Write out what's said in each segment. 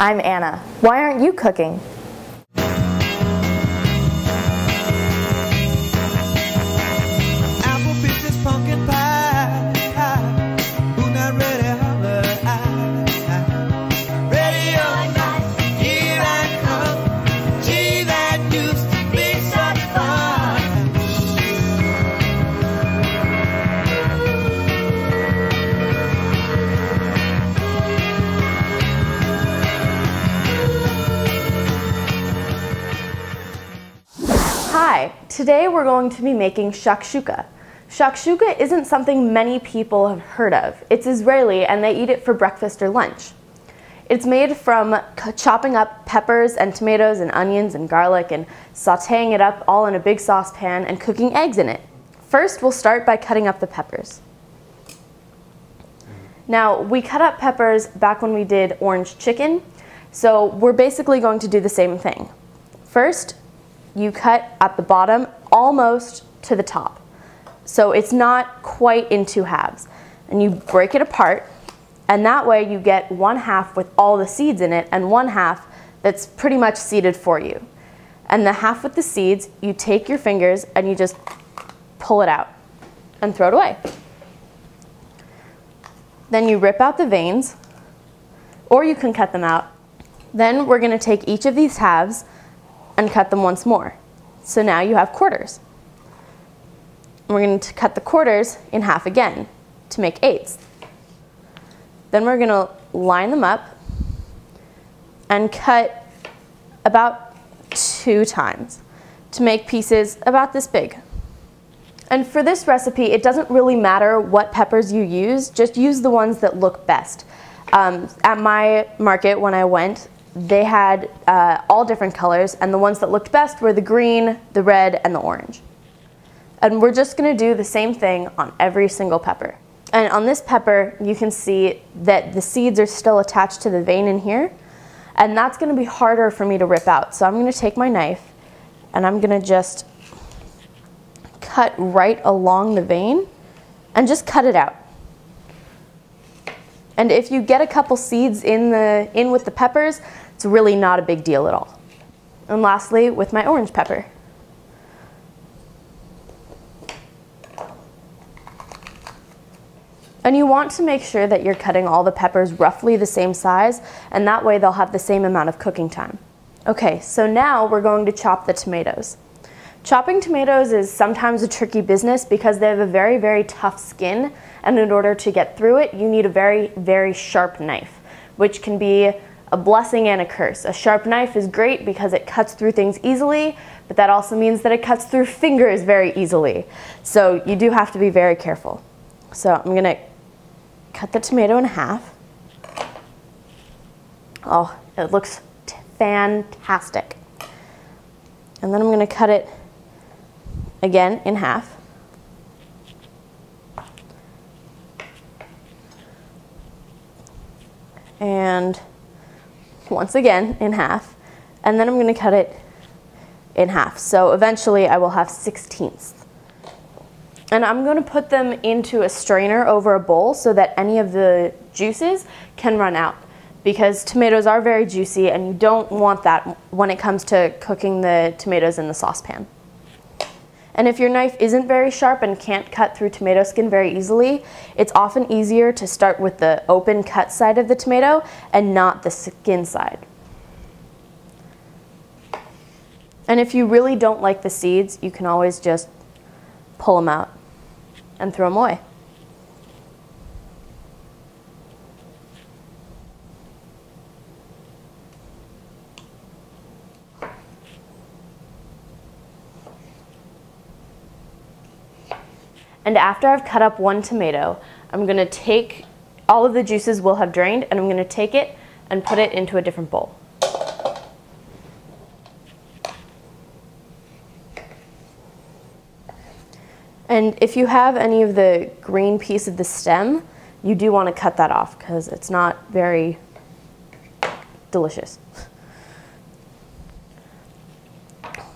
I'm Anna. Why aren't you cooking? Apple peaches, pumpkin pie. Who not ready? Holler, ready or not, here I come. Gee, that used to be such fun. Hi, today we're going to be making shakshuka. Shakshuka isn't something many people have heard of. It's Israeli and they eat it for breakfast or lunch. It's made from chopping up peppers and tomatoes and onions and garlic and sauteing it up all in a big saucepan and cooking eggs in it. First, we'll start by cutting up the peppers. Now, we cut up peppers back when we did orange chicken, so we're basically going to do the same thing. First, you cut at the bottom almost to the top. So it's not quite in two halves. And you break it apart, and that way you get one half with all the seeds in it and one half that's pretty much seeded for you. And the half with the seeds, you take your fingers and you just pull it out and throw it away. Then you rip out the veins, or you can cut them out. Then we're going to take each of these halves and cut them once more. So now you have quarters. We're going to cut the quarters in half again to make eighths. Then we're going to line them up and cut about 2 times to make pieces about this big. And for this recipe, it doesn't really matter what peppers you use, just use the ones that look best. At my market when I went, they had all different colors, and the ones that looked best were the green, the red, and the orange. And we're just going to do the same thing on every single pepper. And on this pepper, you can see that the seeds are still attached to the vein in here, and that's going to be harder for me to rip out. So I'm going to take my knife, and I'm going to just cut right along the vein, and just cut it out. And if you get a couple seeds in with the peppers, it's really not a big deal at all. And lastly, with my orange pepper. And you want to make sure that you're cutting all the peppers roughly the same size, and that way they'll have the same amount of cooking time. Okay, so now we're going to chop the tomatoes. Chopping tomatoes is sometimes a tricky business because they have a very, very tough skin, and in order to get through it, you need a very, very sharp knife, which can be a blessing and a curse. A sharp knife is great because it cuts through things easily, but that also means that it cuts through fingers very easily. So you do have to be very careful. So I'm going to cut the tomato in half. Oh, it looks fantastic. And then I'm going to cut it again in half. And once again in half. And then I'm going to cut it in half. So eventually I will have 1/16. And I'm going to put them into a strainer over a bowl so that any of the juices can run out, because tomatoes are very juicy and you don't want that when it comes to cooking the tomatoes in the saucepan. And if your knife isn't very sharp and can't cut through tomato skin very easily, it's often easier to start with the open cut side of the tomato and not the skin side. And if you really don't like the seeds, you can always just pull them out and throw them away. And after I've cut up one tomato, I'm going to take, all of the juices will have drained, and I'm going to take it and put it into a different bowl. And if you have any of the green piece of the stem, you do want to cut that off because it's not very delicious.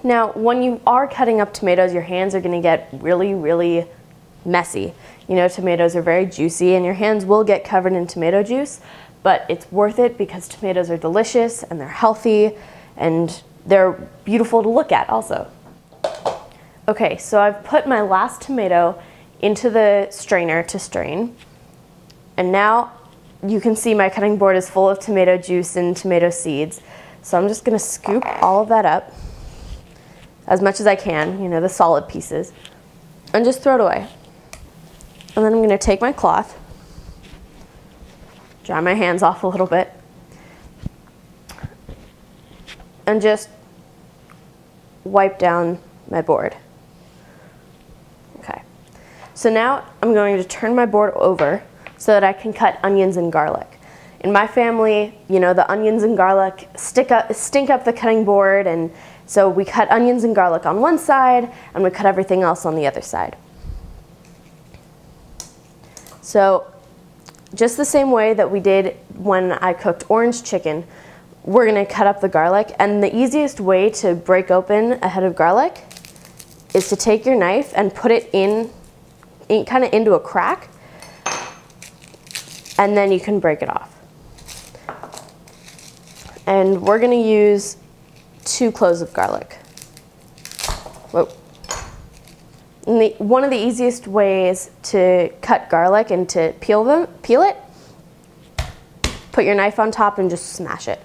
Now, when you are cutting up tomatoes, your hands are going to get really, really messy. You know, tomatoes are very juicy and your hands will get covered in tomato juice, but it's worth it because tomatoes are delicious and they're healthy and they're beautiful to look at also. Okay, so I've put my last tomato into the strainer to strain, and now you can see my cutting board is full of tomato juice and tomato seeds. So I'm just gonna scoop all of that up as much as I can, you know, the solid pieces, and just throw it away. And then I'm gonna take my cloth, dry my hands off a little bit, and just wipe down my board. Okay, so now I'm going to turn my board over so that I can cut onions and garlic. In my family, you know, the onions and garlic stink up the cutting board, and so we cut onions and garlic on one side and we cut everything else on the other side. So just the same way that we did when I cooked orange chicken, we're gonna cut up the garlic, and the easiest way to break open a head of garlic is to take your knife and put it in kind of into a crack, and then you can break it off. And we're gonna use 2 cloves of garlic. Whoa. And one of the easiest ways to cut garlic and to peel it, put your knife on top and just smash it.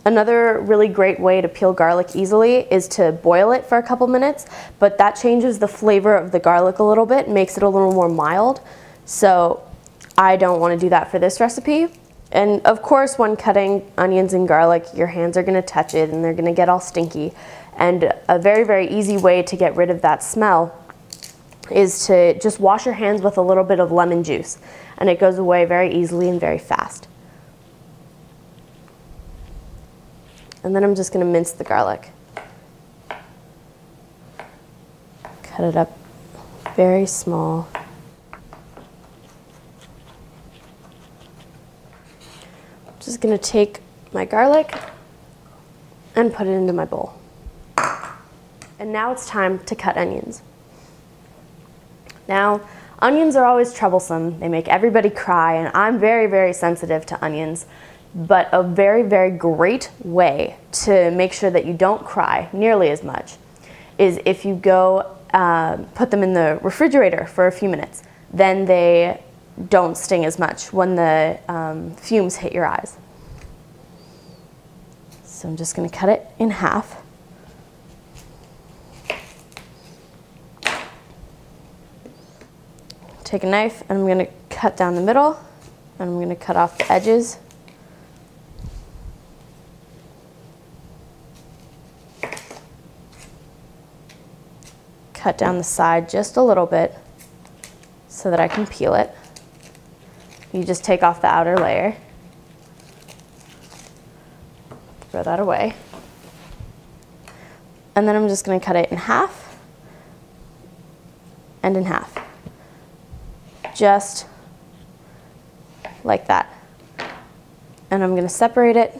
Another really great way to peel garlic easily is to boil it for a couple minutes, but that changes the flavor of the garlic a little bit, makes it a little more mild. So I don't want to do that for this recipe. And of course, when cutting onions and garlic, your hands are going to touch it and they're going to get all stinky. And a very, very easy way to get rid of that smell is to just wash your hands with a little bit of lemon juice, and it goes away very easily and very fast. And then I'm just going to mince the garlic. Cut it up very small. I'm just going to take my garlic and put it into my bowl. And now it's time to cut onions. Now, onions are always troublesome. They make everybody cry, and I'm very, very sensitive to onions. But a very, very great way to make sure that you don't cry nearly as much is if you go put them in the refrigerator for a few minutes. Then they don't sting as much when the fumes hit your eyes. So I'm just going to cut it in half. Take a knife and I'm going to cut down the middle, and I'm going to cut off the edges. Cut down the side just a little bit so that I can peel it. You just take off the outer layer. Throw that away. And then I'm just going to cut it in half and in half. Just like that. And I'm going to separate it.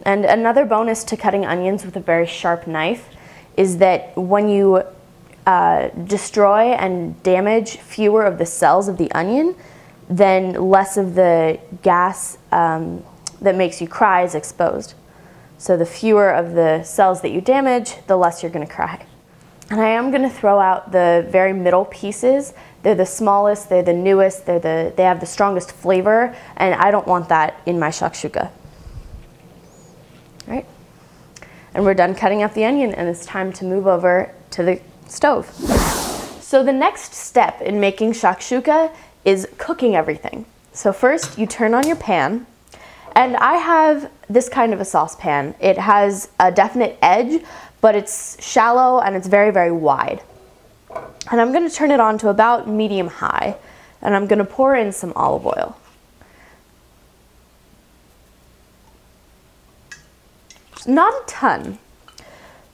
And another bonus to cutting onions with a very sharp knife is that when you destroy and damage fewer of the cells of the onion, then less of the gas that makes you cry is exposed. So the fewer of the cells that you damage, the less you're going to cry. And I am going to throw out the very middle pieces. They're the smallest, they're the newest, they have the strongest flavor, and I don't want that in my shakshuka. Right? And we're done cutting up the onion, and it's time to move over to the stove. So the next step in making shakshuka is cooking everything. So first you turn on your pan, and I have this kind of a saucepan. It has a definite edge, but it's shallow and it's very, very wide. And I'm going to turn it on to about medium high, and I'm going to pour in some olive oil. Not a ton,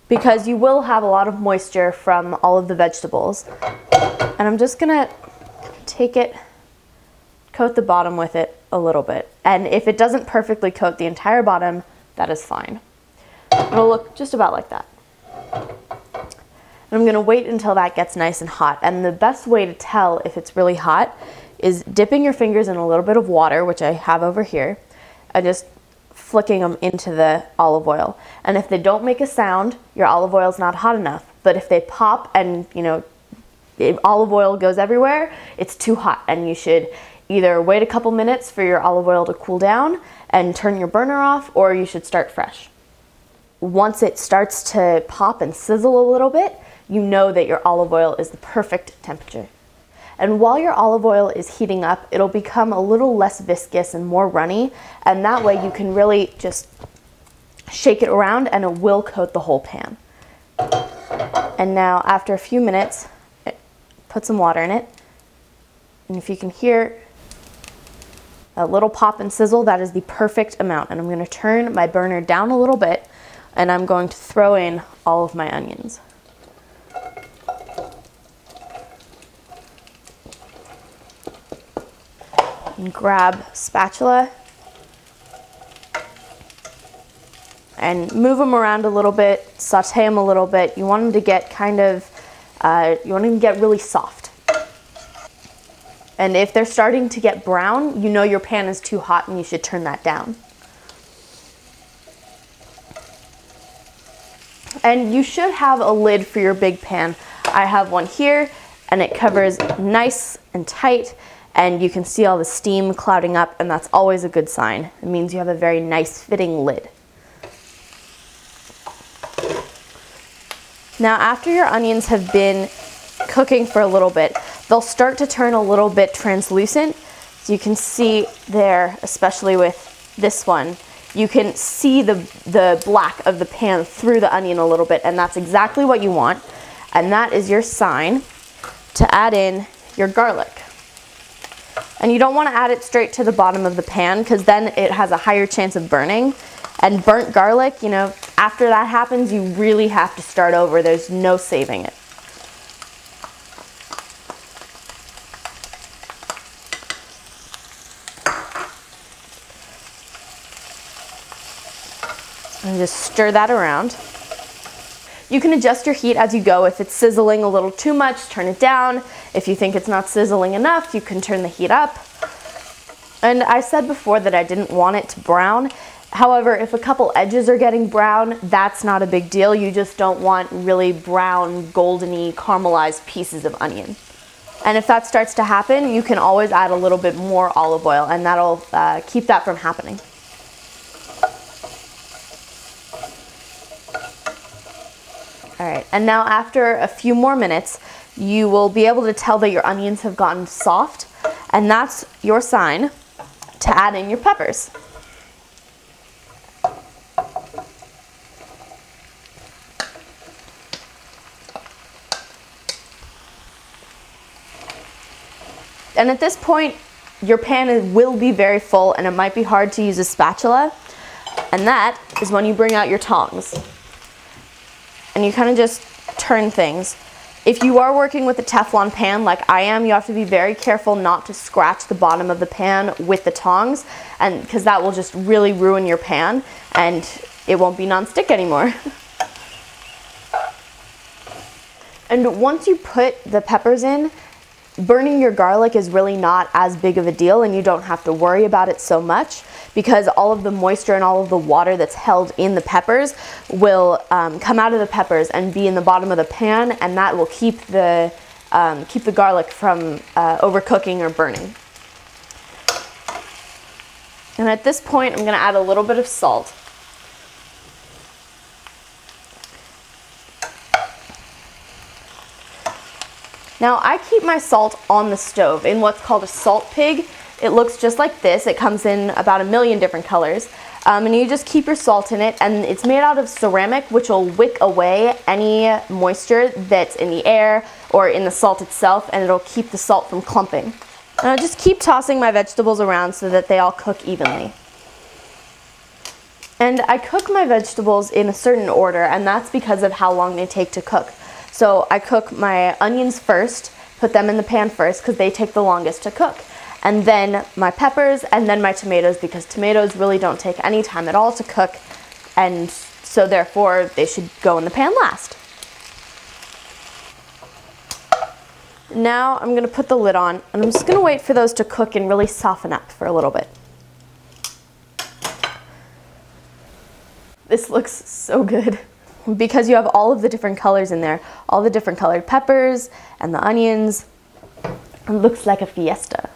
because you will have a lot of moisture from all of the vegetables. And I'm just gonna take it, coat the bottom with it a little bit. And if it doesn't perfectly coat the entire bottom, that is fine. It'll look just about like that. And I'm gonna wait until that gets nice and hot. And the best way to tell if it's really hot is dipping your fingers in a little bit of water, which I have over here, and just flicking them into the olive oil. And if they don't make a sound, your olive oil is not hot enough. But if they pop and, you know, the olive oil goes everywhere, it's too hot, and you should either wait a couple minutes for your olive oil to cool down and turn your burner off, or you should start fresh. Once it starts to pop and sizzle a little bit, you know that your olive oil is the perfect temperature. And while your olive oil is heating up, it'll become a little less viscous and more runny, and that way you can really just shake it around and it will coat the whole pan. And now after a few minutes, put some water in it, and if you can hear a little pop and sizzle, that is the perfect amount. And I'm going to turn my burner down a little bit, and I'm going to throw in all of my onions. And grab a spatula and move them around a little bit, saute them a little bit. You want them to get kind of, you want them to get really soft. And if they're starting to get brown, you know your pan is too hot and you should turn that down. And you should have a lid for your big pan. I have one here, and it covers nice and tight, and you can see all the steam clouding up, and that's always a good sign. It means you have a very nice fitting lid. Now, after your onions have been cooking for a little bit, they'll start to turn a little bit translucent. So you can see there, especially with this one, you can see the black of the pan through the onion a little bit, and that's exactly what you want. And that is your sign to add in your garlic. And you don't want to add it straight to the bottom of the pan, because then it has a higher chance of burning. And burnt garlic, you know, after that happens, you really have to start over. There's no saving it. And just stir that around. You can adjust your heat as you go. If it's sizzling a little too much, turn it down. If you think it's not sizzling enough, you can turn the heat up. And I said before that I didn't want it to brown. However, if a couple edges are getting brown, that's not a big deal. You just don't want really brown, goldeny, caramelized pieces of onion. And if that starts to happen, you can always add a little bit more olive oil, and that'll keep that from happening. All right, and now after a few more minutes, you will be able to tell that your onions have gotten soft, and that's your sign to add in your peppers. And at this point, your pan will be very full, and it might be hard to use a spatula, and that is when you bring out your tongs. And you kind of just turn things. If you are working with a Teflon pan like I am, you have to be very careful not to scratch the bottom of the pan with the tongs, and because that will just really ruin your pan and it won't be non-stick anymore. And once you put the peppers in, burning your garlic is really not as big of a deal, and you don't have to worry about it so much, because all of the moisture and all of the water that's held in the peppers will come out of the peppers and be in the bottom of the pan, and that will keep the garlic from overcooking or burning. And at this point, I'm going to add a little bit of salt. Now, I keep my salt on the stove in what's called a salt pig. It looks just like this. It comes in about 1 million different colors. And you just keep your salt in it, and it's made out of ceramic, which will wick away any moisture that's in the air or in the salt itself, and it'll keep the salt from clumping. And I'll just keep tossing my vegetables around so that they all cook evenly. And I cook my vegetables in a certain order, and that's because of how long they take to cook. So I cook my onions first, put them in the pan first because they take the longest to cook. And then my peppers, and then my tomatoes, because tomatoes really don't take any time at all to cook, and so therefore they should go in the pan last. Now I'm going to put the lid on, and I'm just going to wait for those to cook and really soften up for a little bit. This looks so good because you have all of the different colors in there, all the different colored peppers and the onions. It looks like a fiesta.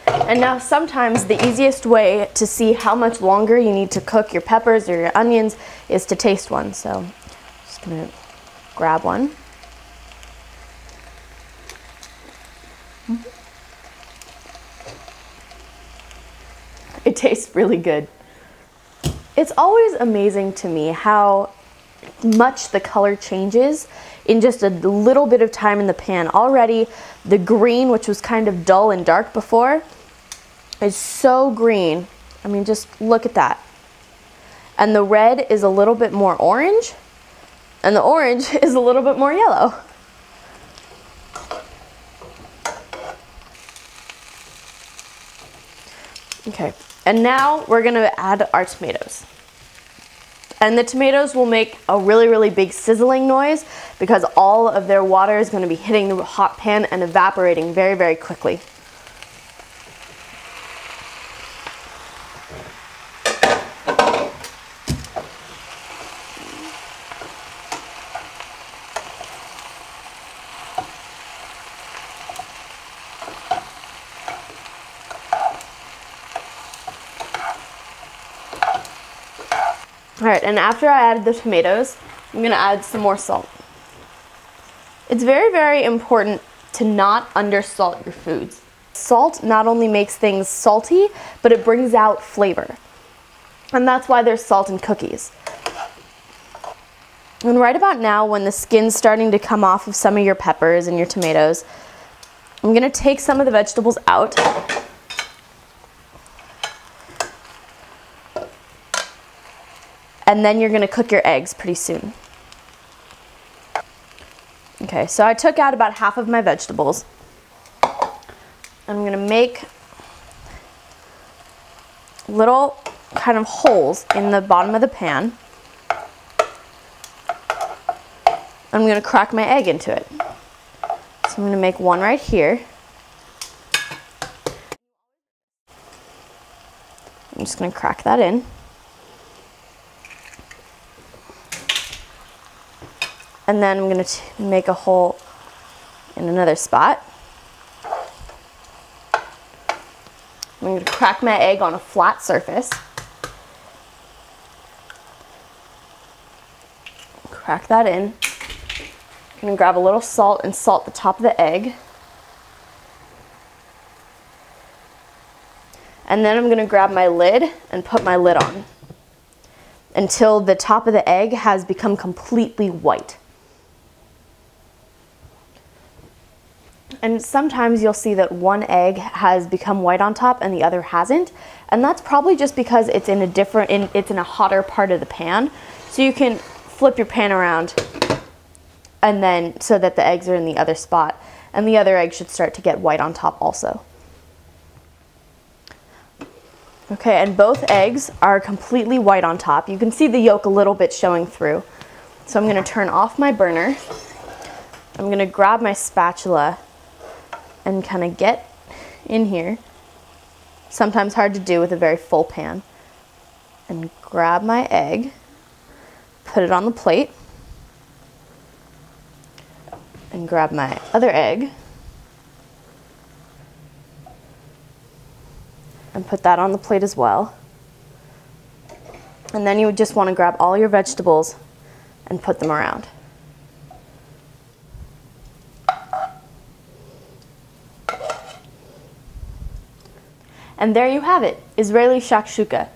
And now sometimes the easiest way to see how much longer you need to cook your peppers or your onions is to taste one. So I'm just going to grab one. It tastes really good. It's always amazing to me how much the color changes in just a little bit of time in the pan. Already the green, which was kind of dull and dark before, is so green. I mean, just look at that. And the red is a little bit more orange, and the orange is a little bit more yellow. Okay, and now we're gonna add our tomatoes. And the tomatoes will make a really, really big sizzling noise because all of their water is gonna be hitting the hot pan and evaporating very, very quickly. All right, and after I added the tomatoes, I'm gonna add some more salt. It's very, very important to not undersalt your foods. Salt not only makes things salty, but it brings out flavor. And that's why there's salt in cookies. And right about now, when the skin's starting to come off of some of your peppers and your tomatoes, I'm gonna take some of the vegetables out. And then you're gonna cook your eggs pretty soon. Okay, so I took out about half of my vegetables. I'm gonna make little kind of holes in the bottom of the pan. I'm gonna crack my egg into it. So I'm gonna make one right here. I'm just gonna crack that in. And then I'm going to make a hole in another spot. I'm going to crack my egg on a flat surface. Crack that in. I'm going to grab a little salt and salt the top of the egg. And then I'm going to grab my lid and put my lid on until the top of the egg has become completely white. And sometimes you'll see that one egg has become white on top and the other hasn't. And that's probably just because it's in a hotter part of the pan. So you can flip your pan around and then so that the eggs are in the other spot. And the other egg should start to get white on top also. Okay, and both eggs are completely white on top. You can see the yolk a little bit showing through. So I'm gonna turn off my burner. I'm gonna grab my spatula and kind of get in here. Sometimes hard to do with a very full pan. And grab my egg, put it on the plate, and grab my other egg, and put that on the plate as well. And then you would just want to grab all your vegetables and put them around. And there you have it, Israeli shakshuka.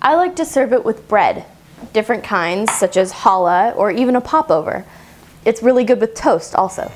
I like to serve it with bread, different kinds such as challah or even a popover. It's really good with toast also.